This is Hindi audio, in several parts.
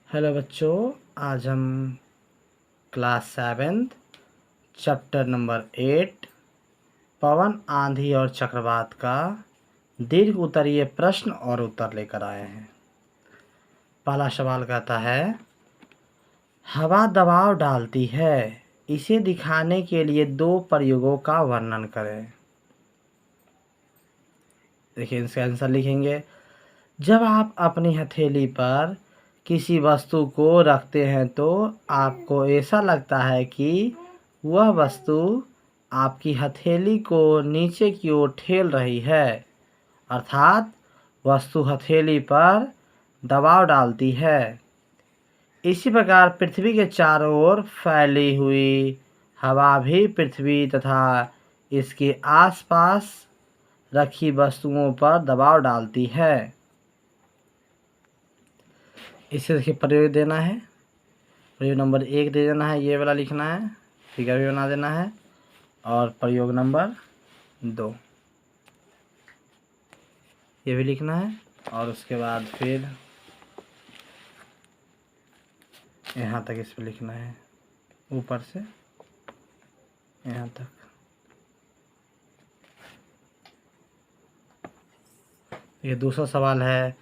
हेलो बच्चों, आज हम क्लास 7 चैप्टर नंबर 8 पवन, आंधी और चक्रवात का दीर्घ उत्तरीय प्रश्न और उत्तर लेकर आए हैं। पहला सवाल कहता है, हवा दबाव डालती है, इसे दिखाने के लिए दो प्रयोगों का वर्णन करें। देखिए, इसका आंसर लिखेंगे। जब आप अपनी हथेली पर किसी वस्तु को रखते हैं तो आपको ऐसा लगता है कि वह वस्तु आपकी हथेली को नीचे की ओर ठेल रही है, अर्थात वस्तु हथेली पर दबाव डालती है। इसी प्रकार पृथ्वी के चारों ओर फैली हुई हवा भी पृथ्वी तथा इसके आसपास रखी वस्तुओं पर दबाव डालती है। इसे देखिए, प्रयोग देना है। प्रयोग नंबर 1 दे देना है, ये वाला लिखना है, फिगर भी बना देना है। और प्रयोग नंबर 2 ये भी लिखना है। और उसके बाद फिर यहाँ तक इस पर लिखना है, ऊपर से यहाँ तक। ये दूसरा सवाल है,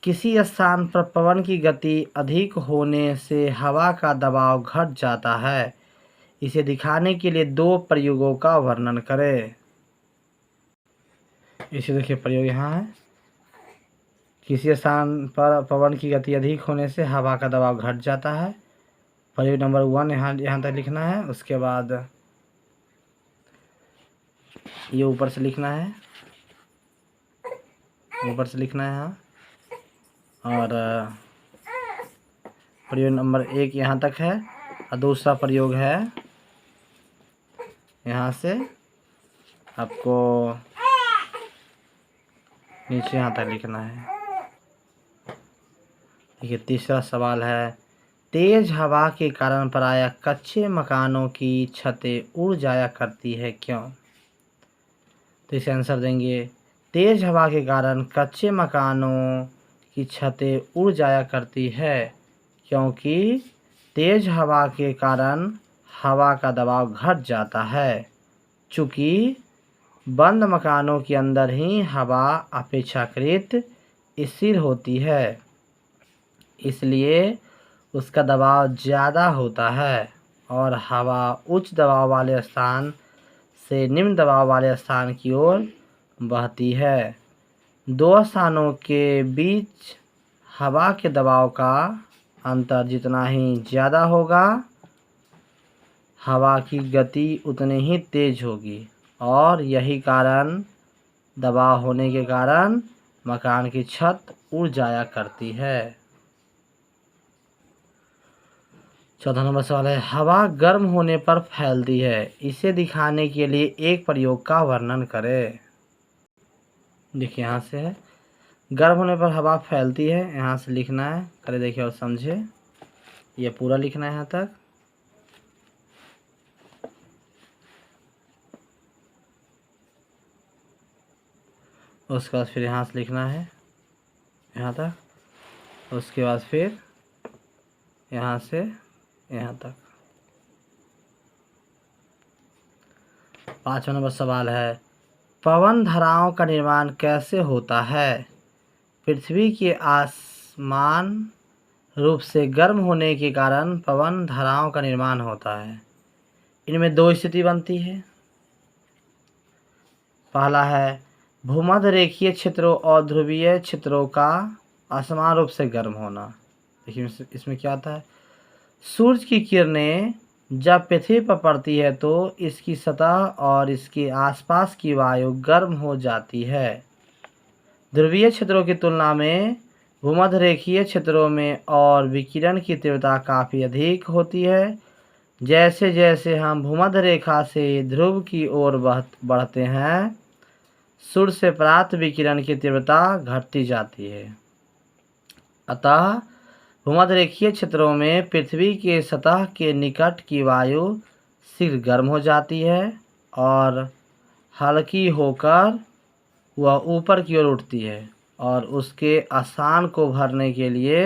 किसी स्थान पर पवन की गति अधिक होने से हवा का दबाव घट जाता है, इसे दिखाने के लिए दो प्रयोगों का वर्णन करें। इसे देखिए, प्रयोग यहाँ है। किसी स्थान पर पवन की गति अधिक होने से हवा का दबाव घट जाता है। प्रयोग नंबर 1 यहाँ तक लिखना है। उसके बाद ये ऊपर से लिखना है, ऊपर से लिखना है यहाँ। और प्रयोग नंबर 1 यहाँ तक है। और दूसरा प्रयोग है यहाँ से आपको नीचे यहाँ तक लिखना है। देखिए, तीसरा सवाल है, तेज हवा के कारण प्रायः कच्चे मकानों की छतें उड़ जाया करती है, क्यों? तो इसे आंसर देंगे। तेज हवा के कारण कच्चे मकानों की छतें उड़ जाया करती है क्योंकि तेज हवा के कारण हवा का दबाव घट जाता है। चूँकि बंद मकानों के अंदर ही हवा अपेक्षाकृत स्थिर होती है, इसलिए उसका दबाव ज़्यादा होता है और हवा उच्च दबाव वाले स्थान से निम्न दबाव वाले स्थान की ओर बहती है। दो स्थानों के बीच हवा के दबाव का अंतर जितना ही ज़्यादा होगा, हवा की गति उतनी ही तेज होगी और यही कारण दबाव होने के कारण मकान की छत उड़ जाया करती है। चौथा नंबर सवाल है, हवा गर्म होने पर फैलती है, इसे दिखाने के लिए एक प्रयोग का वर्णन करें। देखिए, यहाँ से है, गर्म होने पर हवा फैलती है, यहाँ से लिखना है। करे देखिए और समझे, ये पूरा लिखना है यहाँ तक। उसके बाद फिर यहाँ से लिखना है यहाँ तक। उसके बाद फिर यहाँ से यहाँ तक। पाँचवा नंबर सवाल है, पवन धाराओं का निर्माण कैसे होता है? पृथ्वी के आसमान रूप से गर्म होने के कारण पवन धाराओं का निर्माण होता है। इनमें दो स्थिति बनती है। पहला है भूमध्य रेखीय क्षेत्रों और ध्रुवीय क्षेत्रों का असमान रूप से गर्म होना। देखिए, इसमें क्या आता है, सूर्य की किरणें जब पृथ्वी पर पड़ती है तो इसकी सतह और इसके आसपास की वायु गर्म हो जाती है। ध्रुवीय क्षेत्रों की तुलना में भूमध्य रेखीय क्षेत्रों में और विकिरण की तीव्रता काफ़ी अधिक होती है। जैसे जैसे हम भूमध्य रेखा से ध्रुव की ओर बढ़ते हैं, सूर्य से प्राप्त विकिरण की तीव्रता घटती जाती है। अतः भूमध्य रेखीय क्षेत्रों में पृथ्वी के सतह के निकट की वायु शीघ्र गर्म हो जाती है और हल्की होकर वह ऊपर की ओर उठती है और उसके स्थान को भरने के लिए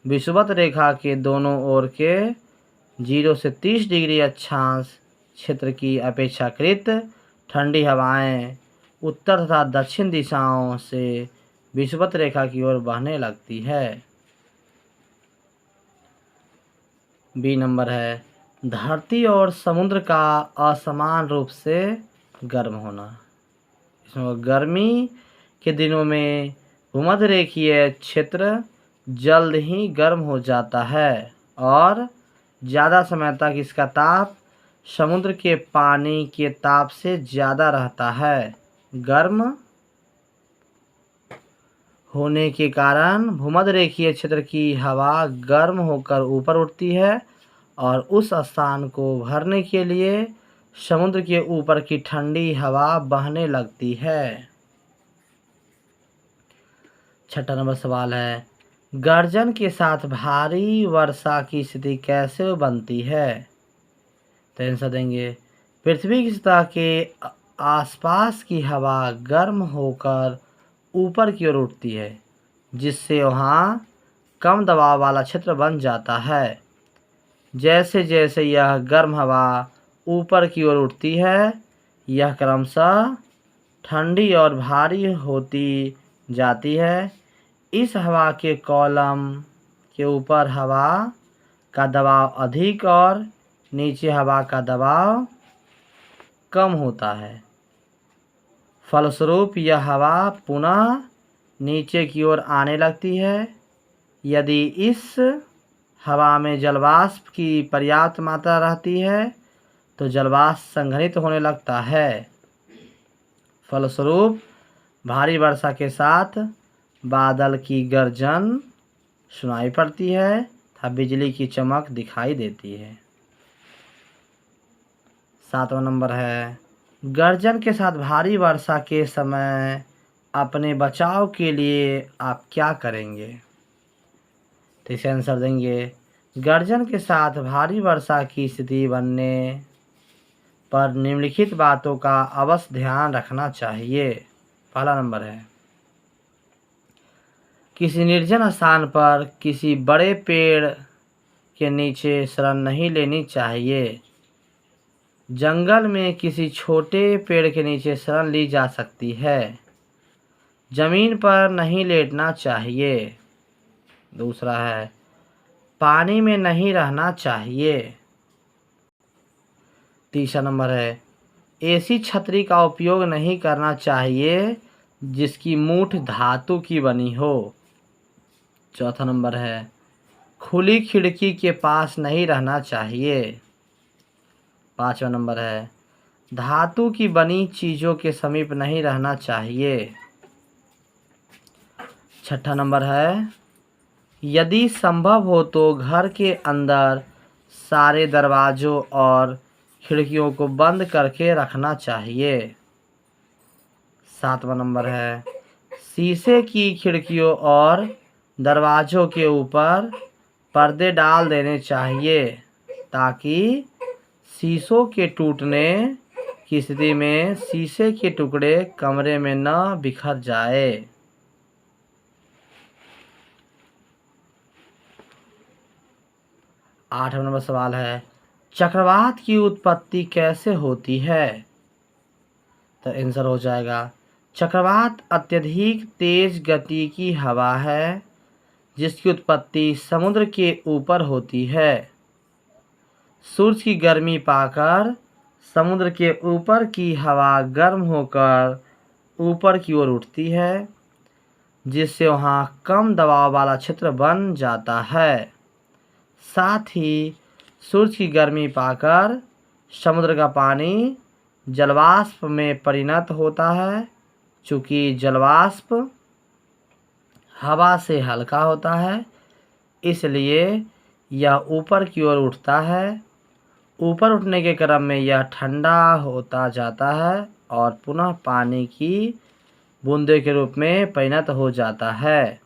विषुवत रेखा के दोनों ओर के 0 से 30 डिग्री अक्षांश क्षेत्र की अपेक्षाकृत ठंडी हवाएं उत्तर तथा दक्षिण दिशाओं से विषुवत रेखा की ओर बहने लगती है। बी नंबर है धरती और समुद्र का असमान रूप से गर्म होना। इसमें गर्मी के दिनों में भूमध्य रेखीय क्षेत्र जल्द ही गर्म हो जाता है और ज़्यादा समय तक इसका ताप समुद्र के पानी के ताप से ज़्यादा रहता है। गर्म होने के कारण भूमध्य रेखीय क्षेत्र की हवा गर्म होकर ऊपर उठती है और उस स्थान को भरने के लिए समुद्र के ऊपर की ठंडी हवा बहने लगती है। 6 नंबर सवाल है गर्जन के साथ भारी वर्षा की स्थिति कैसे बनती है। तो आंसर देंगे पृथ्वी की सतह के आसपास की हवा गर्म होकर ऊपर की ओर उठती है जिससे वहाँ कम दबाव वाला क्षेत्र बन जाता है। जैसे जैसे यह गर्म हवा ऊपर की ओर उठती है यह क्रमशः ठंडी और भारी होती जाती है। इस हवा के कॉलम के ऊपर हवा का दबाव अधिक और नीचे हवा का दबाव कम होता है। फलस्वरूप यह हवा पुनः नीचे की ओर आने लगती है। यदि इस हवा में जलवाष्प की पर्याप्त मात्रा रहती है तो जलवाष्प संघनित होने लगता है। फलस्वरूप भारी वर्षा के साथ बादल की गर्जन सुनाई पड़ती है तथा बिजली की चमक दिखाई देती है। 7वां नंबर है गर्जन के साथ भारी वर्षा के समय अपने बचाव के लिए आप क्या करेंगे। तो इसे आंसर देंगे गर्जन के साथ भारी वर्षा की स्थिति बनने पर निम्नलिखित बातों का अवश्य ध्यान रखना चाहिए। पहला नंबर है किसी निर्जन स्थान पर किसी बड़े पेड़ के नीचे शरण नहीं लेनी चाहिए। जंगल में किसी छोटे पेड़ के नीचे शरण ली जा सकती है। जमीन पर नहीं लेटना चाहिए। दूसरा है पानी में नहीं रहना चाहिए। तीसरा नंबर है ऐसी छतरी का उपयोग नहीं करना चाहिए जिसकी मूठ धातु की बनी हो। चौथा नंबर है खुली खिड़की के पास नहीं रहना चाहिए। 5वां नंबर है धातु की बनी चीज़ों के समीप नहीं रहना चाहिए। 6ठा नंबर है यदि संभव हो तो घर के अंदर सारे दरवाज़ों और खिड़कियों को बंद करके रखना चाहिए। 7वां नंबर है शीशे की खिड़कियों और दरवाज़ों के ऊपर पर्दे डाल देने चाहिए ताकि शीशों के टूटने की स्थिति में शीशे के टुकड़े कमरे में न बिखर जाए। 8वां नंबर सवाल है चक्रवात की उत्पत्ति कैसे होती है। तो आंसर हो जाएगा चक्रवात अत्यधिक तेज गति की हवा है जिसकी उत्पत्ति समुद्र के ऊपर होती है। सूरज की गर्मी पाकर समुद्र के ऊपर की हवा गर्म होकर ऊपर की ओर उठती है जिससे वहाँ कम दबाव वाला क्षेत्र बन जाता है। साथ ही सूरज की गर्मी पाकर समुद्र का पानी जलवाष्प में परिणत होता है। चूँकि जलवाष्प हवा से हल्का होता है इसलिए यह ऊपर की ओर उठता है। ऊपर उठने के क्रम में यह ठंडा होता जाता है और पुनः पानी की बूंदों के रूप में परिणत हो जाता है।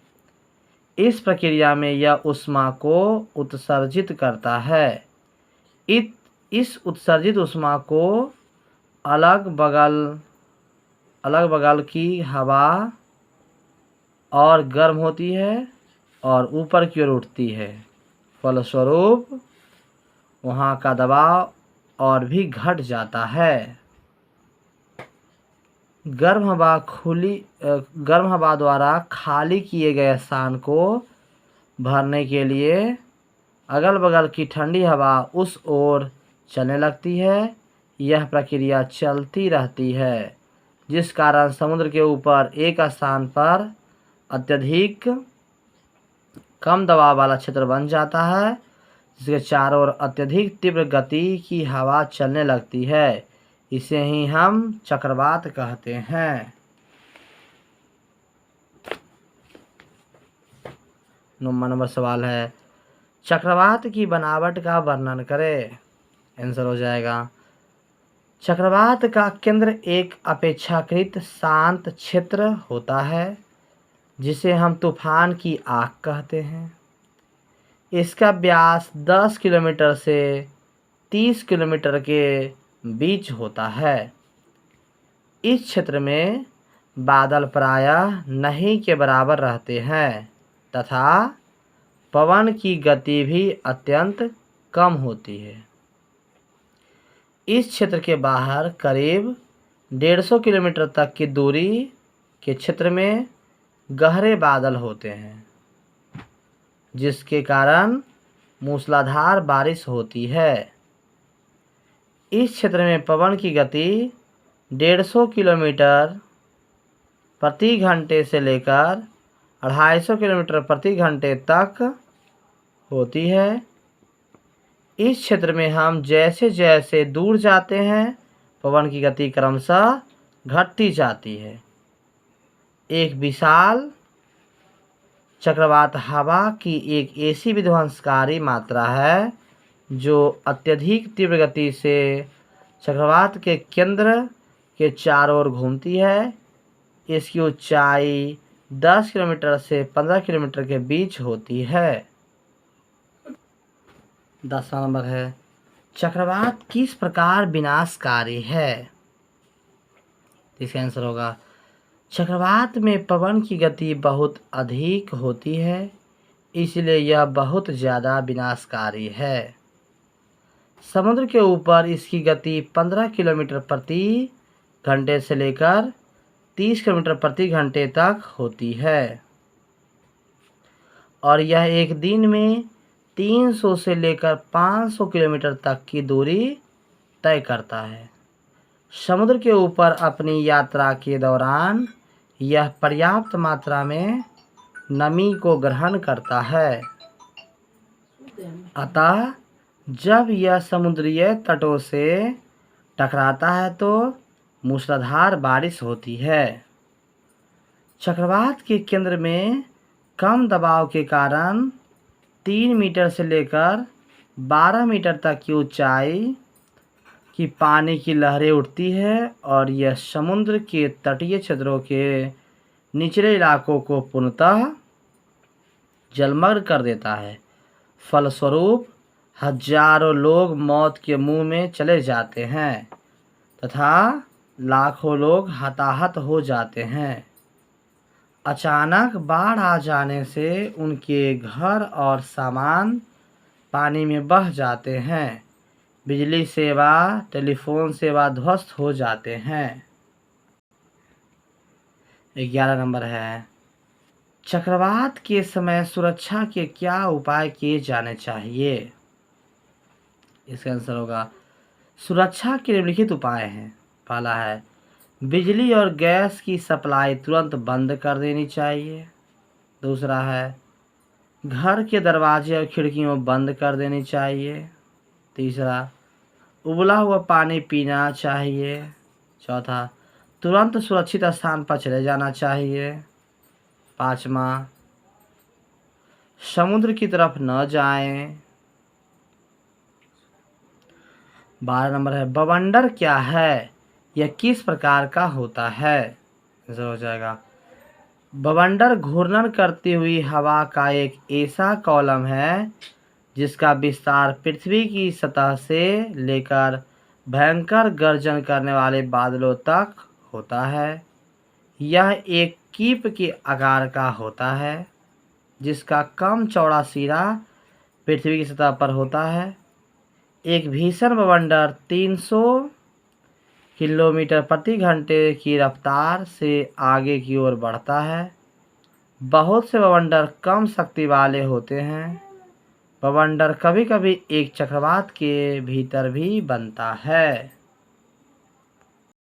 इस प्रक्रिया में यह ऊष्मा को उत्सर्जित करता है। इस उत्सर्जित ऊष्मा को अलग बगल की हवा और गर्म होती है और ऊपर की ओर उठती है। फलस्वरूप वहाँ का दबाव और भी घट जाता है। गर्म हवा द्वारा खाली किए गए स्थान को भरने के लिए अगल बगल की ठंडी हवा उस ओर चलने लगती है। यह प्रक्रिया चलती रहती है, जिस कारण समुद्र के ऊपर एक स्थान पर अत्यधिक कम दबाव वाला क्षेत्र बन जाता है, जिसके चारों ओर अत्यधिक तीव्र गति की हवा चलने लगती है। इसे ही हम चक्रवात कहते हैं। 9वां नंबर सवाल है, चक्रवात की बनावट का वर्णन करें। आंसर हो जाएगा, चक्रवात का केंद्र एक अपेक्षाकृत शांत क्षेत्र होता है, जिसे हम तूफान की आँख कहते हैं। इसका व्यास 10 किलोमीटर से 30 किलोमीटर के बीच होता है। इस क्षेत्र में बादल प्रायः नहीं के बराबर रहते हैं तथा पवन की गति भी अत्यंत कम होती है। इस क्षेत्र के बाहर करीब 150 किलोमीटर तक की दूरी के क्षेत्र में गहरे बादल होते हैं, जिसके कारण मूसलाधार बारिश होती है। इस क्षेत्र में पवन की गति 150 किलोमीटर प्रति घंटे से लेकर 250 किलोमीटर प्रति घंटे तक होती है। इस क्षेत्र में हम जैसे जैसे दूर जाते हैं, पवन की गति क्रमशः घटती जाती है। एक विशाल चक्रवात हवा की एक ऐसी विध्वंसकारी मात्रा है जो अत्यधिक तीव्र गति से चक्रवात के केंद्र के चारों ओर घूमती है। इसकी ऊंचाई 10 किलोमीटर से 15 किलोमीटर के बीच होती है। 10वां नंबर है, चक्रवात किस प्रकार विनाशकारी है। इसका आंसर होगा, चक्रवात में पवन की गति बहुत अधिक होती है, इसलिए यह बहुत ज़्यादा विनाशकारी है। समुद्र के ऊपर इसकी गति 15 किलोमीटर प्रति घंटे से लेकर 30 किलोमीटर प्रति घंटे तक होती है और यह एक दिन में 300 से लेकर 500 किलोमीटर तक की दूरी तय करता है। समुद्र के ऊपर अपनी यात्रा के दौरान यह पर्याप्त मात्रा में नमी को ग्रहण करता है, अतः जब यह समुद्रीय तटों से टकराता है तो मूसलाधार बारिश होती है। चक्रवात के केंद्र में कम दबाव के कारण 3 मीटर से लेकर 12 मीटर तक की ऊंचाई की पानी की लहरें उठती है और यह समुद्र के तटीय क्षेत्रों के निचले इलाकों को पूर्णतः जलमग्न कर देता है। फलस्वरूप हजारों लोग मौत के मुंह में चले जाते हैं तथा लाखों लोग हताहत हो जाते हैं। अचानक बाढ़ आ जाने से उनके घर और सामान पानी में बह जाते हैं। बिजली सेवा, टेलीफोन सेवा ध्वस्त हो जाते हैं। 11 नंबर है, चक्रवात के समय सुरक्षा के क्या उपाय किए जाने चाहिए। इसका आंसर होगा, सुरक्षा के निम्नलिखित उपाय हैं। पहला है, बिजली और गैस की सप्लाई तुरंत बंद कर देनी चाहिए। दूसरा है, घर के दरवाजे और खिड़कियों बंद कर देनी चाहिए। तीसरा, उबला हुआ पानी पीना चाहिए। चौथा, तुरंत सुरक्षित स्थान पर चले जाना चाहिए। पाँचवा, समुद्र की तरफ न जाएं। 12 नंबर है, बवंडर क्या है, यह किस प्रकार का होता है। ऐसा हो जाएगा, बवंडर घूर्णन करती हुई हवा का एक ऐसा कॉलम है जिसका विस्तार पृथ्वी की सतह से लेकर भयंकर गर्जन करने वाले बादलों तक होता है। यह एक कीप के आकार का होता है। जिसका कम चौड़ा सिरा पृथ्वी की सतह पर होता है। एक भीषण बवंडर 300 किलोमीटर प्रति घंटे की रफ्तार से आगे की ओर बढ़ता है। बहुत से बवंडर कम शक्ति वाले होते हैं। बवंडर कभी कभी एक चक्रवात के भीतर भी बनता है।